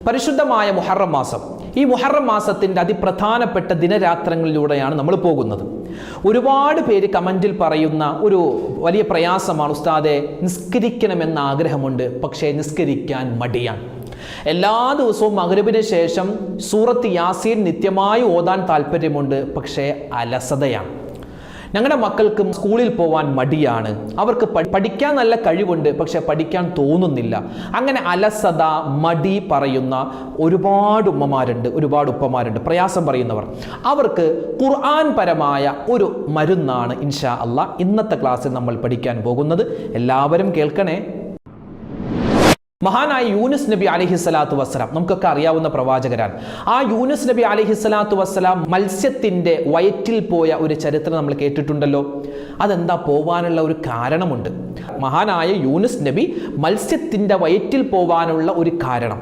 പരിശുദ്ധമായ മുഹറം മാസം, ഈ മുഹറം മാസത്തിൻ്റെ അതിപ്രധാനപ്പെട്ട ദിനരാത്രങ്ങളിലൂടെയാണ് നമ്മൾ പോകുന്നത്. ഒരുപാട് പേര് കമൻറ്റിൽ പറയുന്ന ഒരു വലിയ പ്രയാസമാണ്, ഉസ്താദെ നിസ്കരിക്കണമെന്ന ആഗ്രഹമുണ്ട്, പക്ഷേ നിസ്കരിക്കാൻ മടിയാണ്. എല്ലാ ദിവസവും മഗ്‌രിബിന് ശേഷം സൂറത്ത് യാസീൻ നിത്യമായി ഓതാൻ താല്പര്യമുണ്ട്, പക്ഷേ അലസതയാണ്. ഞങ്ങളുടെ മക്കൾക്ക് സ്കൂളിൽ പോവാൻ മടിയാണ്, അവർക്ക് പഠിക്കാൻ നല്ല കഴിവുണ്ട്, പക്ഷെ പഠിക്കാൻ തോന്നുന്നില്ല. അങ്ങനെ അലസത, മടി പറയുന്ന ഒരുപാട് ഉമ്മമാരുണ്ട്, ഒരുപാട് ഉപ്പമാരുണ്ട്, പ്രയാസം പറയുന്നവർ. അവർക്ക് ഖുർആൻ പരമായ ഒരു മരുന്നാണ് ഇൻഷാ അല്ലാഹ് ഇന്നത്തെ ക്ലാസ്സിൽ നമ്മൾ പഠിക്കാൻ പോകുന്നത്. എല്ലാവരും കേൾക്കണേ. മഹാനായ യൂനുസ് നബി അലൈഹിസ്സലാത്തു വസ്സലാം നമുക്കൊക്കെ അറിയാവുന്ന പ്രവാചകരാണ്. ആ യൂനുസ് നബി അലൈഹിസ്സലാത്തു വസ്സലാം മത്സ്യത്തിൻ്റെ വയറ്റിൽ പോയ ഒരു ചരിത്രം നമ്മൾ കേട്ടിട്ടുണ്ടല്ലോ. അതെന്താ പോവാനുള്ള ഒരു കാരണമുണ്ട്. മഹാനായ യൂനുസ് നബി മത്സ്യത്തിൻ്റെ വയറ്റിൽ പോവാനുള്ള ഒരു കാരണം,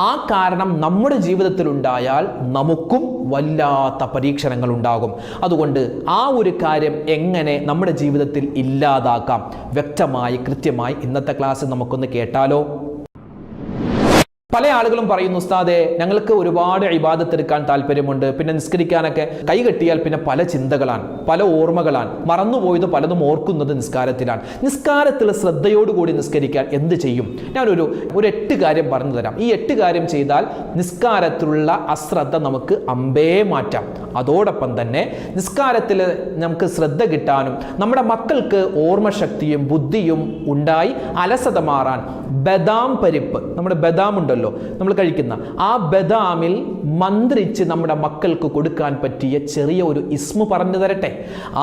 ആ കാരണം നമ്മുടെ ജീവിതത്തിൽ ഉണ്ടായാൽ നമുക്കും വല്ലാത്ത പരീക്ഷണങ്ങൾ ഉണ്ടാകും. അതുകൊണ്ട് ആ ഒരു കാര്യം എങ്ങനെ നമ്മുടെ ജീവിതത്തിൽ ഇല്ലാതാക്കാം, വ്യക്തമായി കൃത്യമായി ഇന്നത്തെ ക്ലാസ് നമുക്കൊന്ന് കേട്ടാലോ. പല ആളുകളും പറയുന്നു, ഉസ്താദെ ഞങ്ങൾക്ക് ഒരുപാട് ഇബാദത്ത് എടുക്കാൻ താല്പര്യമുണ്ട്, പിന്നെ നിസ്കരിക്കാനൊക്കെ കൈ കെട്ടിയാൽ പിന്നെ പല ചിന്തകളാണ്, പല ഓർമ്മകളാണ്, മറന്നുപോയത് പലതും ഓർക്കുന്നത് നിസ്കാരത്തിലാണ്. നിസ്കാരത്തിൽ ശ്രദ്ധയോടുകൂടി നിസ്കരിക്കാൻ എന്ത് ചെയ്യും? ഞാനൊരു 8 കാര്യം പറഞ്ഞു തരാം. ഈ 8 കാര്യം ചെയ്താൽ നിസ്കാരത്തിലുള്ള അശ്രദ്ധ നമുക്ക് അമ്പേ മാറ്റാം. അതോടൊപ്പം തന്നെ നിസ്കാരത്തിൽ നമുക്ക് ശ്രദ്ധ കിട്ടാനും നമ്മുടെ മക്കൾക്ക് ഓർമ്മശക്തിയും ബുദ്ധിയും ഉണ്ടായി അലസത മാറാൻ ബദാം പരിപ്പ്, നമ്മുടെ ബദാം ഉണ്ടല്ലോ നമ്മൾ കഴിക്കുന്ന, ആ ബദാമിൽ മന്ത്രിച്ച് നമ്മുടെ മക്കൾക്ക് കൊടുക്കാൻ പറ്റിയ ചെറിയ ഒരു ഇസ്മ പറഞ്ഞു തരട്ടെ.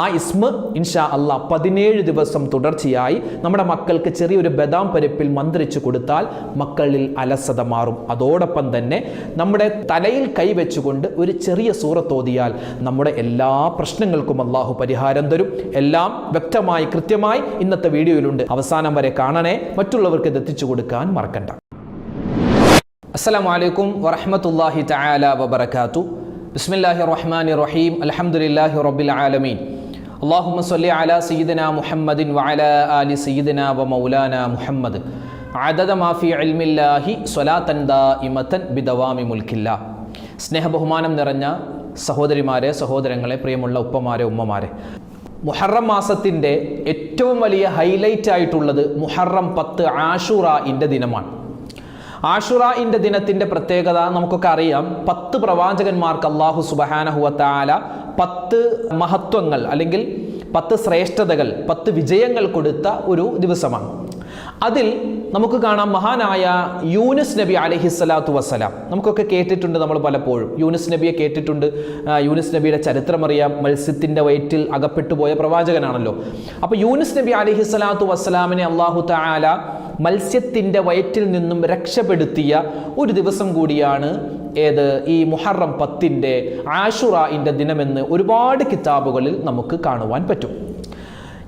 ആ ഇസ്മ ഇൻഷാ അല്ലാഹ് 17 ദിവസം തുടർച്ചയായി നമ്മുടെ മക്കൾക്ക് ചെറിയൊരു ബദാം പരിപ്പിൽ മന്ത്രിച്ച് കൊടുത്താൽ മക്കളിൽ അലസത മാറും. അതോടൊപ്പം തന്നെ നമ്മുടെ തലയിൽ കൈവച്ചുകൊണ്ട് ഒരു ചെറിയ സൂറത്ത് ഓതിയാൽ നമ്മുടെ എല്ലാ പ്രശ്നങ്ങൾക്കും അല്ലാഹു പരിഹാരം തരും. എല്ലാം വ്യക്തമായി കൃത്യമായി ഇന്നത്തെ വീഡിയോയിലുണ്ട്. അവസാനം വരെ കാണണേ, മറ്റുള്ളവർക്ക് ഇത് എത്തിച്ചു കൊടുക്കാൻ മറക്കണ്ട. അസ്സലാമു അലൈക്കും വറഹ്മത്തുള്ളാഹി തആല വബറകാതുഹു. ബിസ്മില്ലാഹിർ റഹ്മാനിർ റഹീം. അൽഹംദുലില്ലാഹി റബ്ബിൽ ആലമീൻ. അല്ലാഹുമ്മ സ്വല്ലി അലാ സയ്യിദിനാ മുഹമ്മദിൻ വഅലാ ആലി സയ്യിദിനാ വമൗലാനാ മുഹമ്മദ് അദദ മാ ഫീ ഇൽമില്ലാഹി സ്വലാത്തൻ ദായിമതൻ ബിദവാമി മുൽക്കില്ലാ. സ്നേഹബഹുമാനം നിറഞ്ഞ സഹോദരിമാരെ, സഹോദരങ്ങളെ, പ്രിയമുള്ള ഉപ്പമാരെ, ഉമ്മമാരെ, മുഹറം മാസത്തിൻ്റെ ഏറ്റവും വലിയ ഹൈലൈറ്റ് ആയിട്ടുള്ളത് മുഹറം 10 ആഷുറാഇൻ്റെ ദിനമാണ്. ആഷുറാഇൻ്റെ ദിനത്തിൻ്റെ പ്രത്യേകത നമുക്കൊക്കെ അറിയാം. 10 പ്രവാചകന്മാർക്ക് അല്ലാഹു സുബ്ഹാനഹു വ തആല 10 മഹത്വങ്ങൾ അല്ലെങ്കിൽ 10 ശ്രേഷ്ഠതകൾ, 10 വിജയങ്ങൾ കൊടുത്ത ഒരു ദിവസമാണ്. അതിൽ നമുക്ക് കാണാം മഹാനായ യൂനുസ് നബി അലൈഹിസ്സലാത്തു വസ്സലാം. നമുക്കൊക്കെ കേട്ടിട്ടുണ്ട്, നമ്മൾ പലപ്പോഴും യൂനുസ് നബിയെ കേട്ടിട്ടുണ്ട്. യൂനുസ് നബിയുടെ ചരിത്രം അറിയാം. മത്സ്യത്തിൻ്റെ വയറ്റിൽ അകപ്പെട്ടു പോയ പ്രവാചകനാണല്ലോ. അപ്പോൾ യൂനുസ് നബി അലൈഹിസ്സലാത്തു വസ്സലാമിനെ അല്ലാഹു തആല മത്സ്യത്തിൻ്റെ വയറ്റിൽ നിന്നും രക്ഷപ്പെടുത്തിയ ഒരു ദിവസം കൂടിയാണ് ഏത്? ഈ മുഹറം 10ൻ്റെ ആഷുറാഇൻ്റെ ദിനമെന്ന് ഒരുപാട് കിതാബുകളിൽ നമുക്ക് കാണുവാൻ പറ്റും.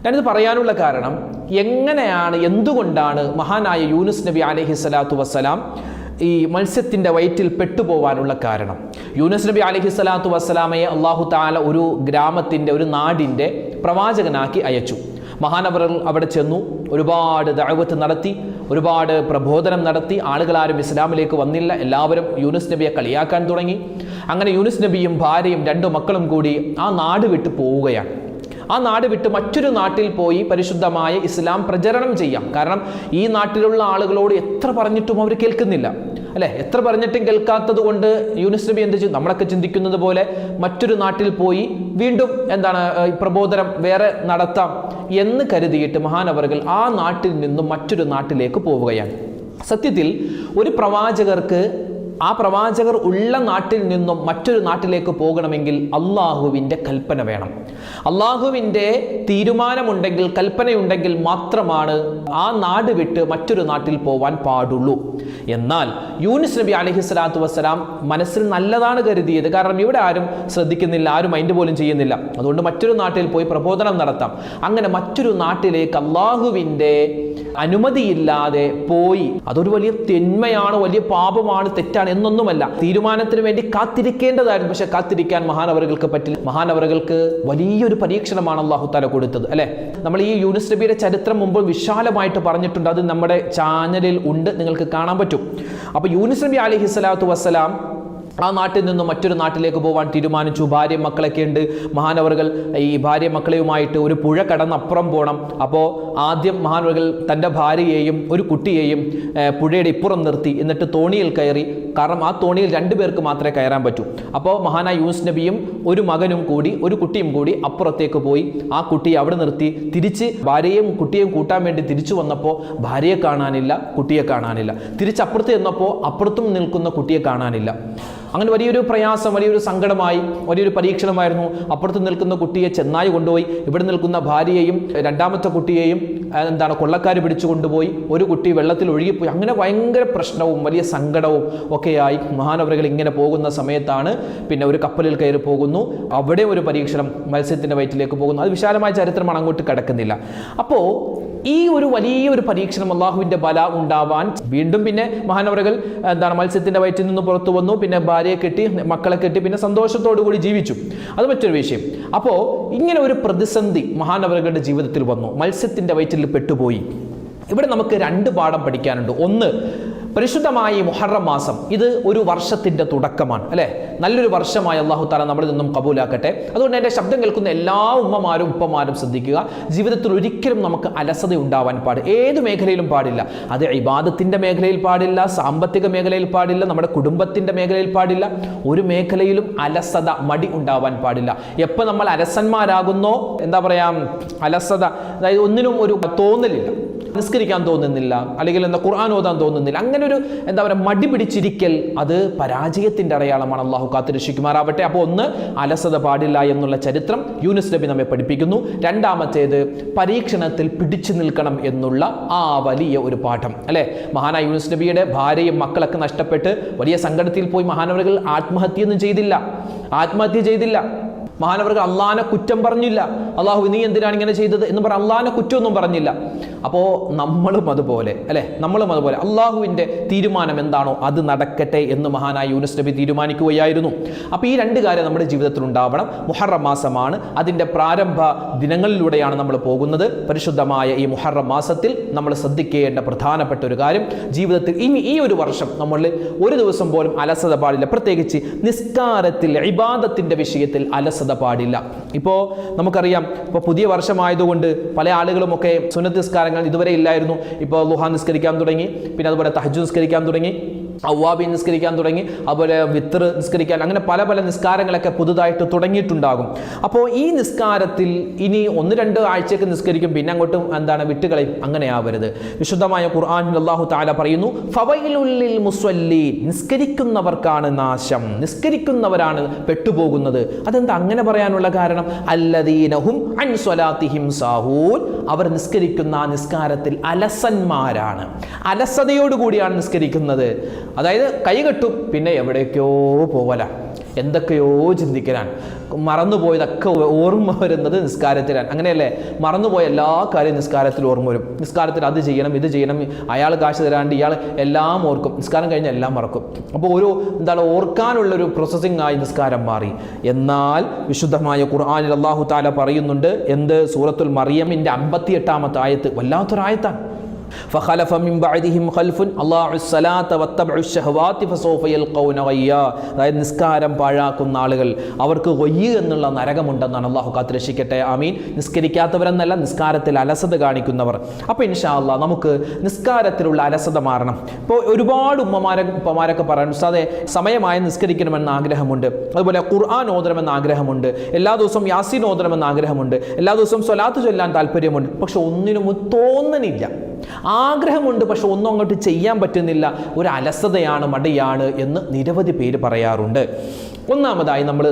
ഞാനിത് പറയാനുള്ള കാരണം, എങ്ങനെയാണ്, എന്തുകൊണ്ടാണ് മഹാനായ യൂനുസ് നബി അലൈഹിസ്സലാത്തു വസ്സലാം ഈ മത്സ്യത്തിൻ്റെ വയറ്റിൽ പെട്ടുപോകാനുള്ള കാരണം? യൂനുസ് നബി അലൈഹിസ്സലാത്തു വസ്സലാമയെ അല്ലാഹു തആല ഒരു ഗ്രാമത്തിൻ്റെ, ഒരു നാടിൻ്റെ പ്രവാചകനാക്കി അയച്ചു. മഹാനവറുകൾ അവിടെ ചെന്നു, ഒരുപാട് ദഅവത്ത് നടത്തി, ഒരുപാട് പ്രബോധനം നടത്തി. ആളുകളാരും ഇസ്ലാമിലേക്ക് വന്നില്ല. എല്ലാവരും യൂനുസ് നബിയെ കളിയാക്കാൻ തുടങ്ങി. അങ്ങനെ യൂനുസ് നബിയും ഭാര്യയും 2 മക്കളും കൂടി ആ നാട് വിട്ട് പോവുകയാണ്. ആ നാട് വിട്ട് മറ്റൊരു നാട്ടിൽ പോയി പരിശുദ്ധമായ ഇസ്ലാം പ്രചരണം ചെയ്യാം. കാരണം ഈ നാട്ടിലുള്ള ആളുകളോട് എത്ര പറഞ്ഞിട്ടും അവർ കേൾക്കുന്നില്ല, അല്ലെ? എത്ര പറഞ്ഞിട്ടും കേൾക്കാത്തത് കൊണ്ട് യൂനുസ് നബി എന്ത് ചെയ്യും? നമ്മളൊക്കെ ചിന്തിക്കുന്നത് പോലെ മറ്റൊരു നാട്ടിൽ പോയി വീണ്ടും പ്രബോധനം വേറെ നടത്താം എന്ന് കരുതിയിട്ട് മഹാനവറുകൾ ആ നാട്ടിൽ നിന്നും മറ്റൊരു നാട്ടിലേക്ക് പോവുകയാണ്. സത്യത്തിൽ ഒരു പ്രവാചകർക്ക് ആ പ്രവാചകർ ഉള്ള നാട്ടിൽ നിന്നും മറ്റൊരു നാട്ടിലേക്ക് പോകണമെങ്കിൽ അള്ളാഹുവിൻ്റെ കൽപ്പന വേണം. അള്ളാഹുവിൻ്റെ തീരുമാനമുണ്ടെങ്കിൽ, കൽപ്പനയുണ്ടെങ്കിൽ മാത്രമാണ് ആ നാട് വിട്ട് മറ്റൊരു നാട്ടിൽ പോവാൻ പാടുള്ളൂ. എന്നാൽ യൂനുസ് നബി അലൈഹിസ്സലാത്തു വസ്സലാം മനസ്സിൽ നല്ലതാണ് കരുതിയത്. കാരണം ഇവിടെ ആരും ശ്രദ്ധിക്കുന്നില്ല, ആരും മൈൻഡ് പോലും ചെയ്യുന്നില്ല. അതുകൊണ്ട് മറ്റൊരു നാട്ടിൽ പോയി പ്രബോധനം നടത്താം. അങ്ങനെ മറ്റൊരു നാട്ടിലേക്ക് അള്ളാഹുവിൻ്റെ അനുമതിയില്ലാതെ പോയി. അതൊരു വലിയ തിന്മയാണ്, വലിയ പാപമാണ്, തെറ്റാണ് എന്നൊന്നുമല്ല. തീരുമാനത്തിന് വേണ്ടി കാത്തിരിക്കേണ്ടതായിരുന്നു. പക്ഷെ കാത്തിരിക്കാൻ മഹാനവറുകൾക്ക് പറ്റില്ല. മഹാനവറുകൾക്ക് വലിയൊരു പരീക്ഷണമാണ് അല്ലാഹു തആല കൊടുത്തത്, അല്ലെ? നമ്മൾ ഈ യൂനുസ് നബിയുടെ ചരിത്രം മുമ്പ് വിശാലമായിട്ട് പറഞ്ഞിട്ടുണ്ട്. അത് നമ്മുടെ ചാനലിൽ ഉണ്ട്, നിങ്ങൾക്ക് കാണാൻ പറ്റും. അപ്പൊ യൂനുസ് നബി അലൈഹിസ്സലാത്തു വസ്സലാം ആ നാട്ടിൽ നിന്നും മറ്റൊരു നാട്ടിലേക്ക് പോകാൻ തീരുമാനിച്ചു. ഭാര്യയും മക്കളൊക്കെ ഉണ്ട്. മഹാനവറുകൾ ഈ ഭാര്യ മക്കളെയുമായിട്ട് ഒരു പുഴ കടന്ന് അപ്പുറം പോകണം. അപ്പോൾ ആദ്യം മഹാനവറുകൾ തൻ്റെ ഭാര്യയെയും ഒരു കുട്ടിയെയും പുഴയുടെ ഇപ്പുറം നിർത്തി. എന്നിട്ട് തോണിയിൽ കയറി. കാരണം ആ തോണിയിൽ 2 പേർക്ക് മാത്രമേ കയറാൻ പറ്റൂ. അപ്പോൾ മഹാനായ യൂനുസ് നബിയും ഒരു മകനും കൂടി ഒരു കുട്ടിയും കൂടി അപ്പുറത്തേക്ക് പോയി. ആ കുട്ടിയെ അവിടെ നിർത്തി. തിരിച്ച് ഭാര്യയും കുട്ടിയെയും കൂട്ടാൻ വേണ്ടി തിരിച്ചു വന്നപ്പോൾ ഭാര്യയെ കാണാനില്ല, കുട്ടിയെ കാണാനില്ല. തിരിച്ചപ്പുറത്ത് ചെന്നപ്പോൾ അപ്പുറത്തും നിൽക്കുന്ന കുട്ടിയെ കാണാനില്ല. അങ്ങനെ വലിയൊരു പ്രയാസം, വലിയൊരു സങ്കടമായി, വലിയൊരു പരീക്ഷണമായിരുന്നു. അപ്പുറത്ത് നിൽക്കുന്ന കുട്ടിയെ ചെന്നായി കൊണ്ടുപോയി. ഇവിടെ നിൽക്കുന്ന ഭാര്യയെയും രണ്ടാമത്തെ കുട്ടിയെയും കൊള്ളക്കാർ പിടിച്ചു കൊണ്ടുപോയി. ഒരു കുട്ടി വെള്ളത്തിൽ ഒഴുകിപ്പോയി. അങ്ങനെ ഭയങ്കര പ്രശ്നവും വലിയ സങ്കടവും ഒക്കെയായി മഹാനവറുകൾ ഇങ്ങനെ പോകുന്ന സമയത്താണ് പിന്നെ ഒരു കപ്പലിൽ കയറി പോകുന്നു. അവിടെ ഒരു പരീക്ഷണം, മത്സ്യത്തിൻ്റെ വയറ്റിലേക്ക് പോകുന്നു. അത് വിശാലമായ ചരിത്രമാണ്, അങ്ങോട്ട് കിടക്കുന്നില്ല. അപ്പോൾ ഈ ഒരു വലിയൊരു പരീക്ഷണം, അള്ളാഹുവിൻ്റെ ബല ഉണ്ടാവാൻ വീണ്ടും പിന്നെ മഹാനവറുകൾ മത്സ്യത്തിൻ്റെ വയറ്റിൽ നിന്ന് പുറത്തു വന്നു. പിന്നെ ഭാര്യയെ കെട്ടി, മക്കളെ കെട്ടി, പിന്നെ സന്തോഷത്തോടു കൂടി ജീവിച്ചു. അത് മറ്റൊരു വിഷയം. അപ്പോൾ ഇങ്ങനെ ഒരു പ്രതിസന്ധി മഹാനവറുകളുടെ ജീവിതത്തിൽ വന്നു. മത്സ്യത്തിൻ്റെ വയറ്റിൽ പെട്ടുപോയി. ഇവിടെ നമുക്ക് 2 പാഠം പഠിക്കാനുണ്ട്. ഒന്ന്, പരിശുദ്ധമായ ഈ മുഹറം മാസം ഇത് ഒരു വർഷത്തിൻ്റെ തുടക്കമാണ്, അല്ലേ? നല്ലൊരു വർഷമായി അല്ലാഹു തആല നമ്മളിൽ നിന്നും കബൂലാക്കട്ടെ. അതുകൊണ്ട് എൻ്റെ ശബ്ദം കേൾക്കുന്ന എല്ലാ ഉമ്മമാരും ഉപ്പമാരും ശ്രദ്ധിക്കുക. ജീവിതത്തിൽ ഒരിക്കലും നമുക്ക് അലസത ഉണ്ടാവാൻ പാടില്ല. ഏത് മേഖലയിലും പാടില്ല. അത് ഇബാദത്തിൻ്റെ മേഖലയിൽ പാടില്ല, സാമ്പത്തിക മേഖലയിൽ പാടില്ല, നമ്മുടെ കുടുംബത്തിൻ്റെ മേഖലയിൽ പാടില്ല. ഒരു മേഖലയിലും അലസത, മടി ഉണ്ടാവാൻ പാടില്ല. എപ്പോൾ നമ്മൾ അലസന്മാരാകുന്നോ, അലസത, അതായത് ഒന്നിനും ഒരു തോന്നലില്ല, നിസ്കരിക്കാൻ തോന്നുന്നില്ല, അല്ലെങ്കിൽ ഖുർആൻ ഓതാൻ തോന്നുന്നില്ല, അങ്ങനെ ഒരു മടി പിടിച്ചിരിക്കൽ, അത് പരാജയത്തിൻ്റെ അടയാളമാണ്. അള്ളാഹു കാത്തുരക്ഷിക്കുമാറാവട്ടെ. അപ്പോൾ ഒന്ന്, അലസത പാടില്ല എന്നുള്ള ചരിത്രം യൂനുസ് നബി നമ്മെ പഠിപ്പിക്കുന്നു. രണ്ടാമത്തേത്, പരീക്ഷണത്തിൽ പിടിച്ചു നിൽക്കണം എന്നുള്ള ആ വലിയ ഒരു പാഠം, അല്ലെ? മഹാനായ യൂനുസ് നബിയുടെ ഭാര്യയും മക്കളൊക്കെ നഷ്ടപ്പെട്ട് വലിയ സങ്കടത്തിൽ പോയി. മഹാനവറുകൾ ആത്മഹത്യ ചെയ്തില്ല. മഹാനവറുകൾ അള്ളാനെ കുറ്റം പറഞ്ഞില്ല. അള്ളാഹു നീ എന്തിനാണ് ഇങ്ങനെ ചെയ്തത് എന്ന് പറഞ്ഞ അള്ളാനെ കുറ്റമൊന്നും പറഞ്ഞില്ല. അപ്പോൾ നമ്മളും അതുപോലെ, അല്ലെ? അള്ളാഹുവിൻ്റെ തീരുമാനം എന്താണോ അത് നടക്കട്ടെ എന്ന് മഹാനായ യൂനുസ് നബി തീരുമാനിക്കുകയായിരുന്നു. അപ്പോൾ ഈ 2 കാര്യം നമ്മുടെ ജീവിതത്തിൽ ഉണ്ടാവണം. മുഹറം മാസമാണ്, അതിൻ്റെ പ്രാരംഭ ദിനങ്ങളിലൂടെയാണ് നമ്മൾ പോകുന്നത്. പരിശുദ്ധമായ ഈ മുഹറം മാസത്തിൽ നമ്മൾ ശ്രദ്ധിക്കേണ്ട പ്രധാനപ്പെട്ട ഒരു കാര്യം, ജീവിതത്തിൽ ഇനി ഈ ഒരു വർഷം നമ്മൾ ഒരു ദിവസം പോലും അലസത പാടില്ല. പ്രത്യേകിച്ച് നിസ്കാരത്തിൽ, ഇബാദത്തിൻ്റെ വിഷയത്തിൽ അലസത പാടില്ല. ഇപ്പോൾ നമുക്കറിയാം, ഇപ്പോൾ പുതിയ വർഷമായതുകൊണ്ട് പല ആളുകളുമൊക്കെ സുന്നത്ത് നിസ്കാരങ്ങൾ ഇതുവരെ ഇല്ലായിരുന്നു. ഇപ്പോൾ ളുഹാ നിസ്കരിക്കാൻ തുടങ്ങി, പിന്നെ അതുപോലെ തഹജ്ജുദ് നിസ്കരിക്കാൻ തുടങ്ങി, അവ്വാബി നിസ്കരിക്കാൻ തുടങ്ങി, അതുപോലെ വിത്ർ നിസ്കരിക്കാൻ, അങ്ങനെ പല നിസ്കാരങ്ങളൊക്കെ പുതുതായിട്ട് തുടങ്ങിയിട്ടുണ്ടാകും. അപ്പോൾ ഈ നിസ്കാരത്തിൽ ഇനി 1-2 ആഴ്ചയൊക്കെ നിസ്കരിക്കും, പിന്നെ അങ്ങോട്ടും വിട്ടുകളയും. അങ്ങനെ ആവരുത്. വിശുദ്ധമായ ഖുർആനിൽ അല്ലാഹു തആല പറയുന്നു, ഫവൈലുൽ ലിൽ മുസല്ലീൻ, നിസ്കരിക്കുന്നവർക്കാണ് നാശം, നിസ്കരിക്കുന്നവരാണ് പെട്ടുപോകുന്നത്. അതെന്താ അങ്ങനെ പറയാനുള്ള കാരണം? അല്ലദീനഹും അൻ സ്വലാത്തിഹിം സാഹൂൻ, അവർ നിസ്കരിക്കുന്ന നിസ്കാരത്തിൽ അലസന്മാരാണ്, അലസതയോടുകൂടിയാണ് നിസ്കരിക്കുന്നത്. അതായത് കൈകെട്ടും, പിന്നെ എവിടേക്കോ പോവല, എന്തൊക്കെയോ ചിന്തിക്കലാണ്, മറന്നുപോയതൊക്കെ ഓർമ്മ വരുന്നത് നിസ്കാരത്തിലാണ്. അങ്ങനെയല്ലേ? മറന്നുപോയ എല്ലാ കാര്യവും നിസ്കാരത്തിൽ ഓർമ്മ വരും. നിസ്കാരത്തിൽ അത് ചെയ്യണം, ഇത് ചെയ്യണം, അയാൾ കാശ് തരാണ്ട് ഇയാൾ എല്ലാം ഓർക്കും. നിസ്കാരം കഴിഞ്ഞാൽ എല്ലാം മറക്കും. അപ്പോൾ ഒരു ഓർക്കാനുള്ളൊരു പ്രോസസ്സിംഗ് ആയി നിസ്കാരം മാറി. എന്നാൽ വിശുദ്ധമായ ഖുർആനിൽ അല്ലാഹു തആല പറയുന്നുണ്ട്, എന്ത്? സൂറത്തുൽ മറിയമിൻ്റെ 58-ാമത്തെ ആയത്ത് വല്ലാത്തൊരായത്താണ്. فخلف من بعدهم خلف اضاعوا الصلاه واتبعوا الشهوات فسوف يلقون غيا. അതായത് നിസ്കാരം പാഴാക്കുന്ന ആളുകൾ, അവർക്ക് ഗയ്യ് എന്നുള്ള നരകമുണ്ടെന്നാണ്. അല്ലാഹു കാത്തുരക്ഷിക്കട്ടെ. ആമീൻ. നിസ്കരിക്കാത്തവരെന്നല്ല, നിസ്കാരത്തിൽ അലസത കാണിക്കുന്നവർ. അപ്പോൾ ഇൻഷാ അല്ലാഹ് നമുക്ക് നിസ്കാരത്തിലുള്ള അലസത മാറണം. ഇപ്പോൾ ഒരുപാട് ഉപ്പമാരൊക്കെ പറയുന്നു, ഉസ്താദേ സമയമായി നിസ്കരിക്കണമെന്ന് ആഗ്രഹമുണ്ട്, അതുപോലെ ഖുർആൻ ഓതണമെന്ന് ആഗ്രഹമുണ്ട്, എല്ലാ ദിവസവും യാസീൻ ഓതണമെന്ന് ആഗ്രഹമുണ്ട്, എല്ലാ ദിവസവും സ്വലാത്ത് ചൊല്ലാൻ താല്പര്യമുണ്ട്, പക്ഷെ ഒന്നിനും തോന്നണില്ല. ആഗ്രഹമുണ്ട്, പക്ഷെ ഒന്നും അങ്ങോട്ട് ചെയ്യാൻ പറ്റുന്നില്ല. ഒരു അലസതയാണ്, മടിയാണ് എന്ന് നിരവധി പേര് പറയാറുണ്ട്. ഒന്നാമതായി നമ്മൾ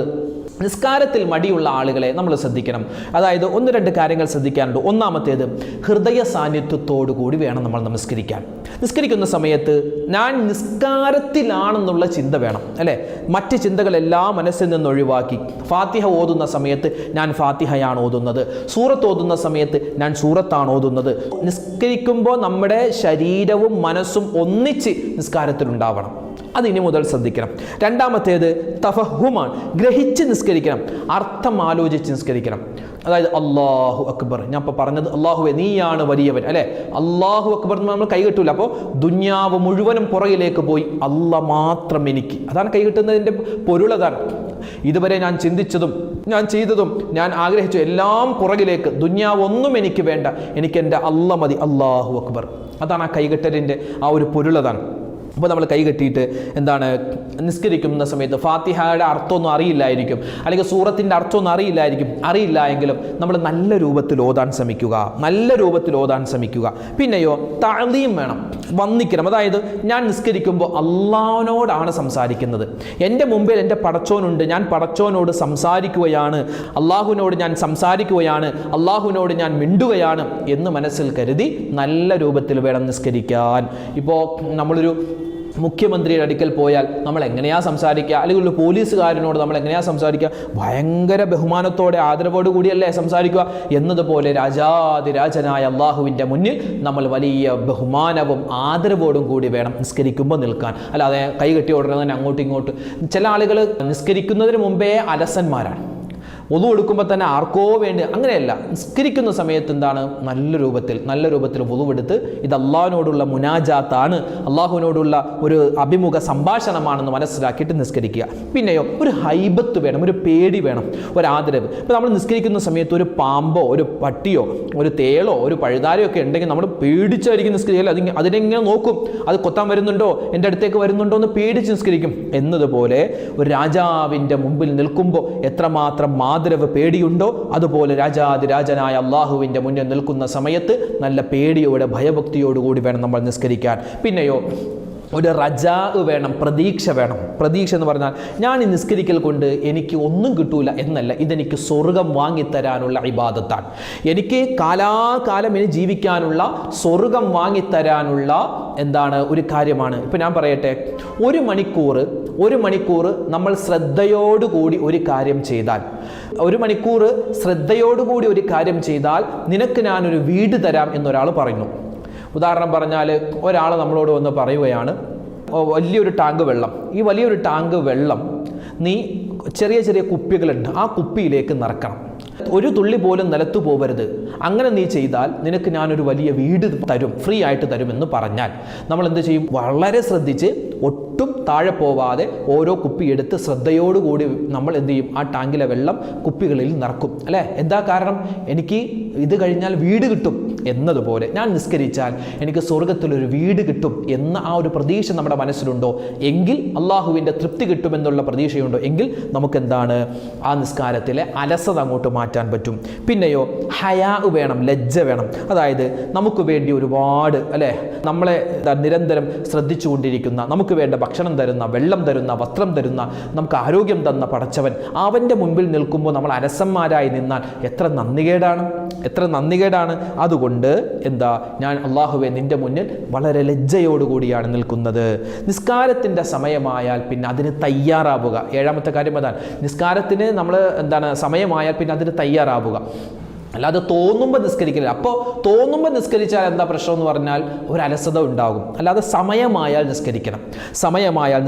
നിസ്കാരത്തിൽ മടിയുള്ള ആളുകളെ നമ്മൾ ശ്രദ്ധിക്കണം. അതായത് 1-2 കാര്യങ്ങൾ ശ്രദ്ധിക്കാനുണ്ട്. ഒന്നാമത്തേത്, ഹൃദയ സാന്നിധ്യത്തോടു കൂടി വേണം നമ്മൾ നമസ്കരിക്കാൻ. നിസ്കരിക്കുന്ന സമയത്ത് ഞാൻ നിസ്കാരത്തിലാണെന്നുള്ള ചിന്ത വേണം, അല്ലേ? മറ്റ് ചിന്തകളെല്ലാം മനസ്സിൽ നിന്ന് ഒഴിവാക്കി ഫാത്തിഹ ഓതുന്ന സമയത്ത് ഞാൻ ഫാത്തിഹയാണ് ഓതുന്നത്, സൂറത്ത് ഓതുന്ന സമയത്ത് ഞാൻ സൂറത്താണ് ഓതുന്നത്. നിസ്കരിക്കുമ്പോൾ നമ്മുടെ ശരീരവും മനസ്സും ഒന്നിച്ച് നിസ്കാരത്തിലുണ്ടാവണം. അത് ഇനി മുതൽ ശ്രദ്ധിക്കണം. രണ്ടാമത്തേത് തഫഹുമാണ്, ഗ്രഹിച്ച് നിസ്കരിക്കണം, അർത്ഥം ആലോചിച്ച് നിസ്കരിക്കണം. അതായത് അല്ലാഹു അക്ബർ, ഞാൻ ഇപ്പോൾ പറഞ്ഞത് അല്ലാഹുവേ നീയാണ് വലിയവൻ, അല്ലേ? അല്ലാഹു അക്ബർ എന്ന് നമ്മൾ കൈകെട്ടൂല. അപ്പോൾ ദുന്യാവ് മുഴുവനും പുറകിലേക്ക് പോയി അല്ലാഹ് മാത്രം എനിക്ക്, അതാണ് കൈകെട്ടുന്നതിൻ്റെ പൊരുളതാണ്. ഇതുവരെ ഞാൻ ചിന്തിച്ചതും ഞാൻ ചെയ്തതും ഞാൻ ആഗ്രഹിച്ചു എല്ലാം പുറകിലേക്ക്, ദുന്യാവ് ഒന്നും എനിക്ക് വേണ്ട, എനിക്ക് എൻ്റെ അല്ലാഹ് മതി, അല്ലാഹു അക്ബർ. അതാണ് ആ കൈകെട്ടലിൻ്റെ ആ ഒരു പൊരുളതാണ്. അപ്പോൾ നമ്മൾ കൈകെട്ടിയിട്ട് എന്താണ് നിസ്കരിക്കുന്ന സമയത്ത് ഫാത്തിഹയുടെ അർത്ഥമൊന്നും അറിയില്ലായിരിക്കും, അല്ലെങ്കിൽ സൂറത്തിൻ്റെ അർത്ഥമൊന്നും അറിയില്ല എങ്കിലും നമ്മൾ നല്ല രൂപത്തിൽ ഓതാൻ ശ്രമിക്കുക. പിന്നെയോ തഅലീം വേണം, വന്ദിക്കണം. അതായത് ഞാൻ നിസ്കരിക്കുമ്പോൾ അള്ളാഹുവിനോടാണ് സംസാരിക്കുന്നത്. എൻ്റെ മുമ്പിൽ എൻ്റെ പടച്ചോനുണ്ട്, ഞാൻ പടച്ചോനോട് സംസാരിക്കുകയാണ്, അള്ളാഹുവിനോട് ഞാൻ സംസാരിക്കുകയാണ്, അള്ളാഹുവിനോട് ഞാൻ മിണ്ടുകയാണ് എന്ന് മനസ്സിൽ കരുതി നല്ല രൂപത്തിൽ വേണം നിസ്കരിക്കാൻ. ഇപ്പോൾ നമ്മളൊരു മുഖ്യമന്ത്രിയുടെ അടുക്കൽ പോയാൽ നമ്മൾ എങ്ങനെയാ സംസാരിക്കുക, അല്ലെങ്കിൽ ഒരു പോലീസുകാരനോട് നമ്മൾ എങ്ങനെയാ സംസാരിക്കുക? ഭയങ്കര ബഹുമാനത്തോടെ ആദരവോടു കൂടിയല്ലേ സംസാരിക്കുക? എന്നതുപോലെ രാജാതിരാജനായ അള്ളാഹുവിൻ്റെ മുന്നിൽ നമ്മൾ വലിയ ബഹുമാനവും ആദരവോടും കൂടി വേണം നിസ്കരിക്കുമ്പോൾ നിൽക്കാൻ. അല്ലാതെ കൈകെട്ടി ഉടനെ തന്നെ അങ്ങോട്ടും ഇങ്ങോട്ടും. ചില ആളുകൾ നിസ്കരിക്കുന്നതിന് മുമ്പേ അലസന്മാരാണ്, ഒതു കൊടുക്കുമ്പോൾ തന്നെ ആർക്കോ വേണ്ടി, അങ്ങനെയല്ല. നിസ്കരിക്കുന്ന സമയത്ത് എന്താണ് നല്ല രൂപത്തിൽ വുളുവെടുത്ത് ഇത് അള്ളാഹുവിനോടുള്ള മുനാജാത്താണ്, അള്ളാഹുവിനോടുള്ള ഒരു അഭിമുഖ സംഭാഷണമാണെന്ന് മനസ്സിലാക്കിയിട്ട് നിസ്കരിക്കുക. പിന്നെയോ ഒരു ഹൈബത്ത് വേണം, ഒരു പേടി വേണം, ഒരു ആദരവ്. ഇപ്പോൾ നമ്മൾ നിസ്കരിക്കുന്ന സമയത്ത് ഒരു പാമ്പോ ഒരു പട്ടിയോ ഒരു തേളോ ഒരു പഴുതാരയോ ഒക്കെ ഉണ്ടെങ്കിൽ നമ്മൾ പേടിച്ചായിരിക്കും നിസ്കരിക്കുക. അതിനെങ്ങനെ നോക്കും, അത് കൊത്താൻ വരുന്നുണ്ടോ, എൻ്റെ അടുത്തേക്ക് വരുന്നുണ്ടോ എന്ന് പേടിച്ച് നിസ്കരിക്കും. എന്നതുപോലെ ഒരു രാജാവിൻ്റെ മുമ്പിൽ നിൽക്കുമ്പോൾ എത്രമാത്രം ആദരവ് പേടിയുണ്ടോ, അതുപോലെ രാജാതിരാജനായ അള്ളാഹുവിൻ്റെ മുന്നിൽ നിൽക്കുന്ന സമയത്ത് നല്ല പേടിയോടെ ഭയഭക്തിയോടുകൂടി വേണം നമ്മൾ നിസ്കരിക്കാൻ. പിന്നെയോ ഒരു റജാ വേണം, പ്രതീക്ഷ വേണം. പ്രതീക്ഷ എന്ന് പറഞ്ഞാൽ ഞാൻ ഈ നിസ്കരിക്കൽ കൊണ്ട് എനിക്ക് ഒന്നും കിട്ടൂല എന്നല്ല, ഇതെനിക്ക് സ്വർഗം വാങ്ങിത്തരാനുള്ള ഇബാദത്താണ്, എനിക്ക് കാലാകാലം ഇനി ജീവിക്കാനുള്ള സ്വർഗം വാങ്ങിത്തരാനുള്ള ഒരു കാര്യമാണ്. ഇപ്പം ഞാൻ പറയട്ടെ, ഒരു മണിക്കൂർ നമ്മൾ ശ്രദ്ധയോടുകൂടി ഒരു കാര്യം ചെയ്താൽ നിനക്ക് ഞാനൊരു വീട് തരാം എന്നൊരാൾ പറയുന്നു. ഉദാഹരണം പറഞ്ഞാൽ ഒരാൾ നമ്മളോട് വന്ന് പറയുകയാണ്, വലിയൊരു ടാങ്ക് വെള്ളം, ഈ വലിയൊരു ടാങ്ക് വെള്ളം നീ ചെറിയ കുപ്പികളുണ്ട്, ആ കുപ്പിയിലേക്ക് നിറക്കണം, ഒരു തുള്ളി പോലും നിലത്തു പോകരുത്, അങ്ങനെ നീ ചെയ്താൽ നിനക്ക് ഞാനൊരു വലിയ വീട് തരും, ഫ്രീ ആയിട്ട് തരും എന്ന് പറഞ്ഞാൽ നമ്മൾ എന്ത് ചെയ്യും? വളരെ ശ്രദ്ധിച്ച് ഒട്ടും താഴെ പോവാതെ ഓരോ കുപ്പി എടുത്ത് ശ്രദ്ധയോടുകൂടി നമ്മൾ എന്ത് ചെയ്യും? ആ ടാങ്കിലെ വെള്ളം കുപ്പികളിൽ നിറക്കും, അല്ലേ? എന്താ കാരണം? എനിക്ക് ഇത് കഴിഞ്ഞാൽ വീട് കിട്ടും എന്നതുപോലെ ഞാൻ നിസ്കരിച്ചാൽ എനിക്ക് സ്വർഗത്തിലൊരു വീട് കിട്ടും എന്ന ആ ഒരു പ്രതീക്ഷ നമ്മുടെ മനസ്സിലുണ്ടോ എങ്കിൽ, അള്ളാഹുവിൻ്റെ തൃപ്തി കിട്ടുമെന്നുള്ള പ്രതീക്ഷയുണ്ടോ എങ്കിൽ നമുക്കെന്താണ് ആ നിസ്കാരത്തിലെ അലസത അങ്ങോട്ട് മാറ്റാൻ പറ്റും. പിന്നെയോ ഹയാ വേണം, ലജ്ജ വേണം. അതായത് നമുക്ക് വേണ്ടി ഒരുപാട്, അല്ലേ, നമ്മളെ നിരന്തരം ശ്രദ്ധിച്ചുകൊണ്ടിരിക്കുന്ന, നമുക്ക് വേണ്ട ഭക്ഷണം തരുന്ന, വെള്ളം തരുന്ന, വസ്ത്രം തരുന്ന, നമുക്ക് ആരോഗ്യം തന്ന പടച്ചവൻ, അവൻ്റെ മുമ്പിൽ നിൽക്കുമ്പോൾ നമ്മൾ അലസന്മാരായി നിന്നാൽ എത്ര നന്ദികേടാണ്. അതുകൊണ്ട് ഞാൻ അള്ളാഹുവെ നിൻ്റെ മുന്നിൽ വളരെ ലജ്ജയോടുകൂടിയാണ് നിൽക്കുന്നത്. നിസ്കാരത്തിൻ്റെ സമയമായാൽ പിന്നെ അതിന് തയ്യാറാവുക. 7ാമത്തെ കാര്യം അതാണ്. നിസ്കാരത്തിന് നമ്മൾ സമയമായാൽ പിന്നെ അതിന് തയ്യാറാവുക. അല്ലാതെ തോന്നുമ്പോൾ നിസ്കരിക്കില്ല. അപ്പോൾ തോന്നുമ്പോൾ നിസ്കരിച്ചാൽ എന്താ പ്രശ്നം എന്ന് പറഞ്ഞാൽ ഒരു അലസത ഉണ്ടാകും. അല്ലാതെ സമയമായാൽ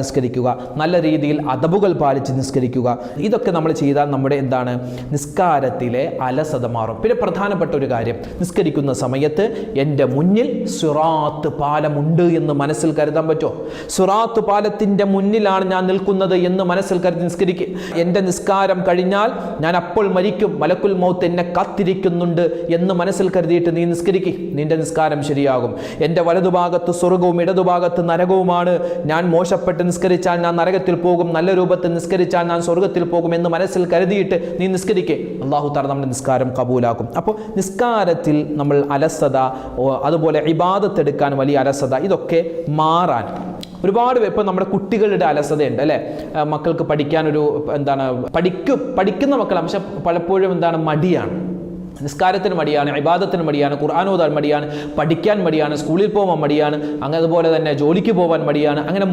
നിസ്കരിക്കുക, നല്ല രീതിയിൽ അദബുകൾ പാലിച്ച് നിസ്കരിക്കുക. ഇതൊക്കെ നമ്മൾ ചെയ്താൽ നമ്മുടെ നിസ്കാരത്തിലെ അലസത മാറും. പിന്നെ പ്രധാനപ്പെട്ട ഒരു കാര്യം, നിസ്കരിക്കുന്ന സമയത്ത് എൻ്റെ മുന്നിൽ സിറാത്ത് പാലമുണ്ട് എന്ന് മനസ്സിൽ കരുതാൻ പറ്റുമോ? സിറാത്ത് പാലത്തിൻ്റെ മുന്നിലാണ് ഞാൻ നിൽക്കുന്നത് എന്ന് മനസ്സിൽ കരുതി നിസ്കരിക്കുക. എൻ്റെ നിസ്കാരം കഴിഞ്ഞാൽ ഞാൻ അപ്പോൾ മരിക്കും, മലക്കുൽ മൗത്ത് എന്നെ കാത്തിരിക്കുന്നുണ്ട് എന്ന് മനസ്സിൽ കരുതിയിട്ട് നീ നിസ്കരിക്കുക, നിന്റെ നിസ്കാരം ശരിയാകും. എൻ്റെ വലതുഭാഗത്ത് സ്വർഗവും ഇടതുഭാഗത്ത് നരകവുമാണ്, ഞാൻ മോശപ്പെട്ട് നിസ്കരിച്ചാൽ ഞാൻ നരകത്തിൽ പോകും, നല്ല രൂപത്തിൽ നിസ്കരിച്ചാൽ ഞാൻ സ്വർഗത്തിൽ പോകും എന്ന് മനസ്സിൽ കരുതിയിട്ട് നീ നിസ്കരിക്കുക. അല്ലാഹു തആല നമ്മുടെ നിസ്കാരം കബൂലാക്കും. അപ്പോൾ നിസ്കാരത്തിൽ നമ്മൾ അലസത, അതുപോലെ ഇബാദത്ത് എടുക്കാൻ വലിയ അലസത, ഇതൊക്കെ മാറാൻ ഒരുപാട് ഇപ്പം നമ്മുടെ കുട്ടികളുടെ അലസതയുണ്ട് അല്ലേ? മക്കൾക്ക് പഠിക്കാനൊരു പഠിക്കുന്ന മക്കളാണ്, പക്ഷെ പലപ്പോഴും മടിയാണ്. നിസ്കാരത്തിന് മടിയാണ്, ഇബാദത്തിന് മടിയാണ്, ഖുർആൻ ഓതാൻ മടിയാണ്, പഠിക്കാൻ മടിയാണ്, സ്കൂളിൽ പോകാൻ മടിയാണ്, അതുപോലെ തന്നെ ജോലിക്ക് പോകാൻ മടിയാണ്. അങ്ങനെ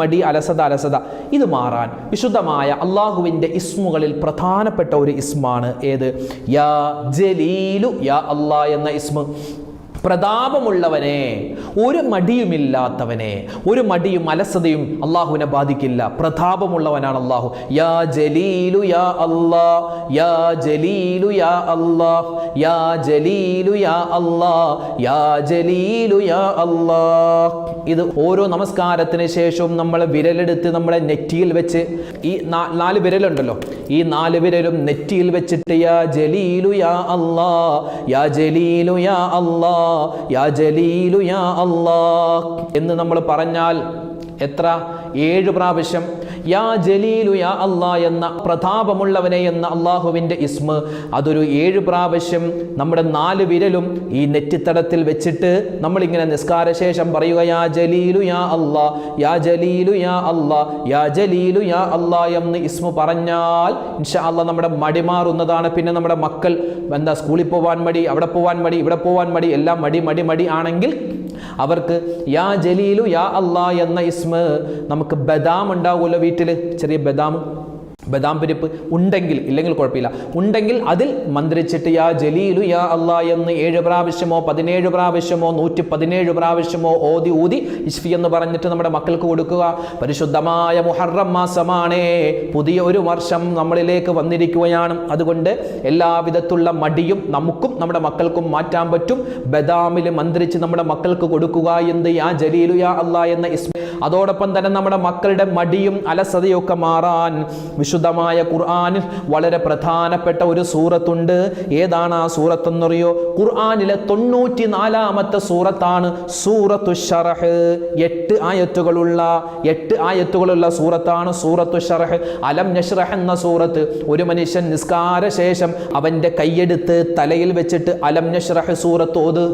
മടി അലസത. ഇത് മാറാൻ വിശുദ്ധമായ അള്ളാഹുവിൻ്റെ ഇസ്മുകളിൽ പ്രധാനപ്പെട്ട ഒരു ഇസ്മാണ് ഏത്? യാ ജലീലു യാ അല്ലാ എന്ന ഇസ്മ. പ്രതാപമുള്ളവനെ, ഒരു മടിയുമില്ലാത്തവനെ, ഒരു മടിയും അലസതയും അള്ളാഹുവിനെ ബാധിക്കില്ല. പ്രതാപമുള്ളവനാണ് അള്ളാഹു. യാ ജലീലു യാ അല്ലാ, യാ ജലീലു യാ അല്ലാ, യാ ജലീലു യാ അല്ലാ, യാ ജലീലു യാ അല്ലാ. ഇത് ഓരോ നമസ്കാരത്തിന് ശേഷവും നമ്മൾ വിരലെടുത്ത് നമ്മുടെ നെറ്റിയിൽ വെച്ച്, ഈ 4 വിരലുണ്ടല്ലോ, ഈ 4 വിരലും നെറ്റിയിൽ വെച്ചിട്ട് യാ ജലീലു യാ അല്ലാ, യാ ജലീലു യാ അല്ലാ, യാ ജലീലു യാ അല്ലാഹ് എന്ന് നമ്മൾ പറഞ്ഞാൽ എത്ര? 7 പ്രാവശ്യം യാ ജലീലു യാ അല്ലാ എന്ന പ്രതാപമുള്ളവനെ എന്ന അള്ളാഹുവിൻ്റെ ഇസ്മ, അതൊരു 7 പ്രാവശ്യം നമ്മുടെ 4 വിരലും ഈ നെറ്റിത്തടത്തിൽ വെച്ചിട്ട് നമ്മളിങ്ങനെ നിസ്കാരശേഷം പറയുക, യാ ജലീലു യാ അല്ലാ, യാ ജലീലു യാ അല്ലാ, യാ ജലീലു യാ അല്ലാ എന്ന് ഇസ്മ പറഞ്ഞാൽ ഇൻഷാ അല്ലാ നമ്മുടെ മടി മാറുന്നതാണ്. പിന്നെ നമ്മുടെ മക്കൾ സ്കൂളിൽ പോകാൻ മടി, അവിടെ പോകാൻ മടി, ഇവിടെ പോകാൻ മടി, എല്ലാം മടി ആണെങ്കിൽ അവർക്ക് യാ ജലീലു യാ അല്ലാ എന്ന ഇസ്മ, നമുക്ക് ബദാം ഉണ്ടാവുമല്ലോ വീട്ടിൽ, ചെറിയ ബദാം പരിപ്പ് ഉണ്ടെങ്കിൽ, ഇല്ലെങ്കിൽ കുഴപ്പമില്ല, ഉണ്ടെങ്കിൽ അതിൽ മന്ത്രിച്ചിട്ട് യാ ജലീലു യാ അല്ലാ എന്ന് 7 പ്രാവശ്യമോ 17 പ്രാവശ്യമോ 117 പ്രാവശ്യമോ ഊതി ഇസ്ഫി എന്ന് പറഞ്ഞിട്ട് നമ്മുടെ മക്കൾക്ക് കൊടുക്കുക. പരിശുദ്ധമായ മുഹറം മാസമാണേ, പുതിയ ഒരു വർഷം നമ്മളിലേക്ക് വന്നിരിക്കുകയാണ്. അതുകൊണ്ട് എല്ലാവിധത്തുള്ള മടിയും നമുക്കും നമ്മുടെ മക്കൾക്കും മാറ്റാൻ പറ്റും. ബദാമിൽ മന്ത്രിച്ച് നമ്മുടെ മക്കൾക്ക് കൊടുക്കുക. എന്ത്? യാ ജലീലു യാ അല്ലാ എന്ന ഇസ്മ. അതോടൊപ്പം തന്നെ നമ്മുടെ മക്കളുടെ മടിയും അലസതയൊക്കെ മാറാൻ വിശുദ്ധമായ ഖുർആനിൽ വളരെ പ്രധാനപ്പെട്ട ഒരു സൂറത്തുണ്ട്. ഏതാണ് ആ സൂറത്തെന്നറിയോ? ഖുർആനിലെ 94-ാമത്തെ സൂറത്താണ് സൂറത്തു ശറഹ്. 8 ആയത്തുകളുള്ള സൂറത്താണ് സൂറത്തു ശറഹ്. അലം നശ്റഹ് എന്ന സൂറത്ത്. ഒരു മനുഷ്യൻ നിസ്കാര ശേഷം അവൻ്റെ കൈയെടുത്ത് തലയിൽ വെച്ചിട്ട് അലം നശ്റഹ് സൂറത്തോത്,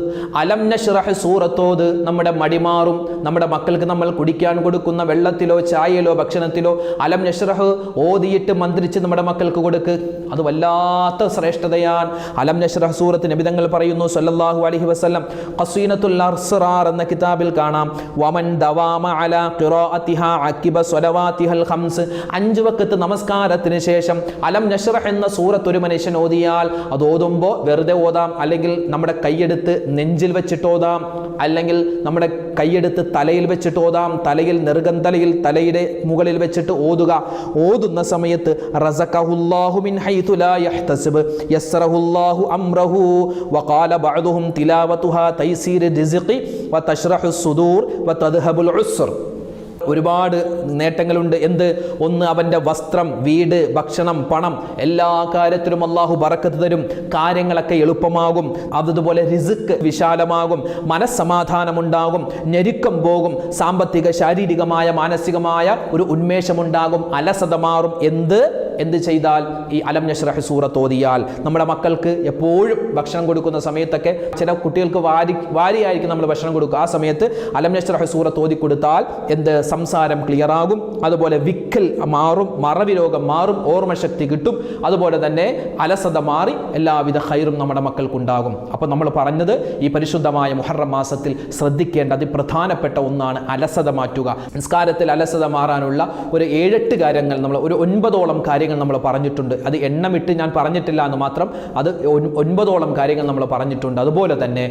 അലം നശ്റഹ് സൂറത്തോത്. നമ്മുടെ മടി മാറും. നമ്മുടെ മക്കൾക്ക് നമ്മൾ കുടിക്കാൻ കൊടുക്കുന്ന വെള്ളത്തിലോ ചായയിലോ ഭക്ഷണത്തിലോ അലം നശ്റഹ് ഓതിയിട്ട് മന്ത്രിച്ച് നമ്മുടെ മക്കൾക്ക് കൊടുക്ക്. അത് വല്ലാത്ത ശ്രേഷ്ഠതയാണ്. അലം നശ്റഹ് സൂറത്ത് നബി തങ്ങൾ പറയുന്നു സല്ലല്ലാഹു അലൈഹി വസല്ലം, ഖസീനത്തുൽ അസ്റാർ എന്ന കിതാബിൽ കാണാം, വമൻ ദവാമ അലാ ഖിറാഅതിഹാ അഖിബ സ്വലവാതിഹൽ ഖംസ്. 5 വഖത്ത് നമസ്കാരത്തിന് ശേഷം അലം നശ്റഹ് എന്ന സൂറത്ത് ഒരു മനുഷ്യൻ ഓതിയാൽ, അത് ഓതുമ്പോൾ വെറുതെ ഓതാം, അല്ലെങ്കിൽ നമ്മുടെ കൈയെടുത്ത് നെഞ്ചിൽ വെച്ചിട്ട് ഓതാം, അല്ലെങ്കിൽ നമ്മുടെ കൈയെടുത്ത് തലയിൽ വെച്ചിട്ട് ഓതാം. തലയിൽ നെറുകന്തലയിൽ തലയുടെ മുകളിൽ വെച്ചിട്ട് ഓതുക. ഓതുന്ന സമയത്ത് റസഖഹുല്ലാഹു മിൻ ഹൈതു ലാ യഹ്തസിബ് യസ്റഹുല്ലാഹു അംറഹു വഖാല ബഅദുഹും തിലാവതുഹാ തൈസീർ റിസ്ഖി വതശ്റഹു സുദൂർ വതദ്ഹബുൽ ഉസ്ർ. ഒരുപാട് നേട്ടങ്ങളുണ്ട്. എന്ത്? ഒന്ന്, അവൻ്റെ വസ്ത്രം, വീട്, ഭക്ഷണം, പണം, എല്ലാ കാര്യത്തിലും അള്ളാഹു ബറക്കത്ത് തരും. കാര്യങ്ങളൊക്കെ എളുപ്പമാകും. അതുപോലെ റിസ്ക് വിശാലമാകും. മനസ്സമാധാനമുണ്ടാകും. ഞെരുക്കം പോകും. സാമ്പത്തിക, ശാരീരികമായ, മാനസികമായ ഒരു ഉന്മേഷമുണ്ടാകും. അലസത മാറും. എന്ത് ചെയ്താൽ? ഈ അലം നശ്റഹ് സൂറത്ത് ഓതിയാൽ. നമ്മുടെ മക്കൾക്ക് എപ്പോഴും ഭക്ഷണം കൊടുക്കുന്ന സമയത്തൊക്കെ ചില കുട്ടികൾക്ക് വാരിയായിരിക്കും നമ്മൾ ഭക്ഷണം കൊടുക്കുക. ആ സമയത്ത് അലം നശ്റഹ് സൂറത്ത് ഓതി കൊടുത്താൽ സംസാരം ക്ലിയർ ആകും. അതുപോലെ വിക്കൽ മാറും, മറവി രോഗം മാറും, ഓർമ്മശക്തി കിട്ടും. അതുപോലെ തന്നെ അലസത മാറി എല്ലാവിധ ഖൈറും നമ്മുടെ മക്കൾക്കുണ്ടാകും. അപ്പോൾ നമ്മൾ പറഞ്ഞത് ഈ പരിശുദ്ധമായ മുഹറം മാസത്തിൽ ശ്രദ്ധിക്കേണ്ട അതിപ്രധാനപ്പെട്ട ഒന്നാണ് അലസത മാറ്റുക. നിസ്കാരത്തിൽ അലസത മാറാനുള്ള ഒരു 7-8 കാര്യങ്ങൾ, നമ്മൾ ഒരു 9ഓളം കാര്യങ്ങൾ നമ്മൾ പറഞ്ഞിട്ടുണ്ട്. അത് എണ്ണമിട്ട് ഞാൻ പറഞ്ഞിട്ടില്ല എന്ന് മാത്രം, അത് 9ഓളം കാര്യങ്ങൾ നമ്മൾ പറഞ്ഞിട്ടുണ്ട്. അതുപോലെ തന്നെ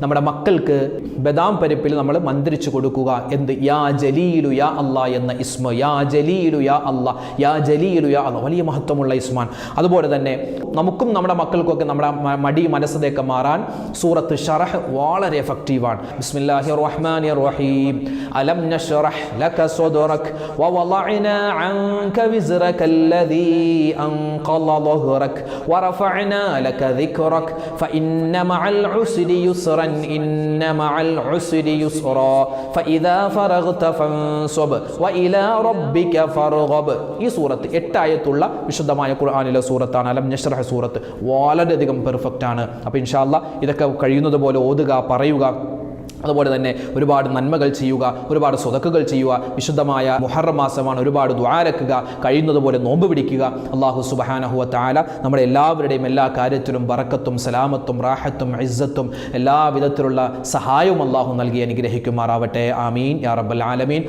നമ്മുടെ മക്കൾക്ക് ബദാം പരിപ്പിൽ നമ്മൾ മന്ത്രിച്ചു കൊടുക്കുക. എന്ത്? യാ ജലീലു യാ അല്ലാ എന്ന ഇസ്മ. യാ ജലീലു യാ അല്ലാ, യാ ജലീലു യാ അല്ലാ. വലിയ മഹത്വമുള്ള ഇസ്മാൻ. അതുപോലെ തന്നെ നമുക്കും നമ്മുടെ മക്കൾക്കൊക്കെ നമ്മുടെ മടി മനസ്സതയൊക്കെ മാറാൻ സൂറത്ത് ശറഹ് വളരെ എഫക്റ്റീവാണ്. ബിസ്മില്ലാഹിർ റഹ്മാനിർ റഹീം. അലം നശ്റഹ് ലക സദ്റക വവളഅനാ അൻക വിസ്റകല്ലദീ അൻഖള ളഹ്റക വറഫഅനാ ലക ദിക്റക ഫഇന്ന മഅൽ ഉസ്രി യുസ്റൻ ഇന്ന മഅൽ ഉസ്രി യുസ്റാ ഫഇദാ ഫറഗ്ത ഫൻസബ് വഇലാ റബ്ബിക ഫർഗബ്. ഈ സൂറത്ത് 8 ആയത്തുള്ള വിശുദ്ധമായ ഖുർആനിലെ സൂറത്താണ് അലം നശ്റഹ് സൂറത്ത്. വളരെയധികം പെർഫെക്റ്റ് ആണ്. അപ്പോൾ ഇൻഷാ അല്ലാഹ് ഇതൊക്കെ കഴിയുന്നത് പോലെ ഓതുക, പറയുക. അതുപോലെ തന്നെ ഒരുപാട് നന്മകൾ ചെയ്യുക, ഒരുപാട് സ്വതക്കുകൾ ചെയ്യുക. വിശുദ്ധമായ മുഹറം മാസമാണ്, ഒരുപാട് ദുആരക്കുക, കഴിയുന്നതുപോലെ നോമ്പ് പിടിക്കുക. അല്ലാഹു സുബ്ഹാനഹു വ തആല നമ്മുടെ എല്ലാവരുടെയും എല്ലാ കാര്യത്തിലും ബറക്കത്തും സലാമത്തും റാഹത്തും ഇസ്സത്തും എല്ലാ വിധത്തിലുള്ള സഹായവും അല്ലാഹു നൽകി അനുഗ്രഹിക്കുമാറാവട്ടെ. ആമീൻ യാ റബ്ബൽ ആലമീൻ.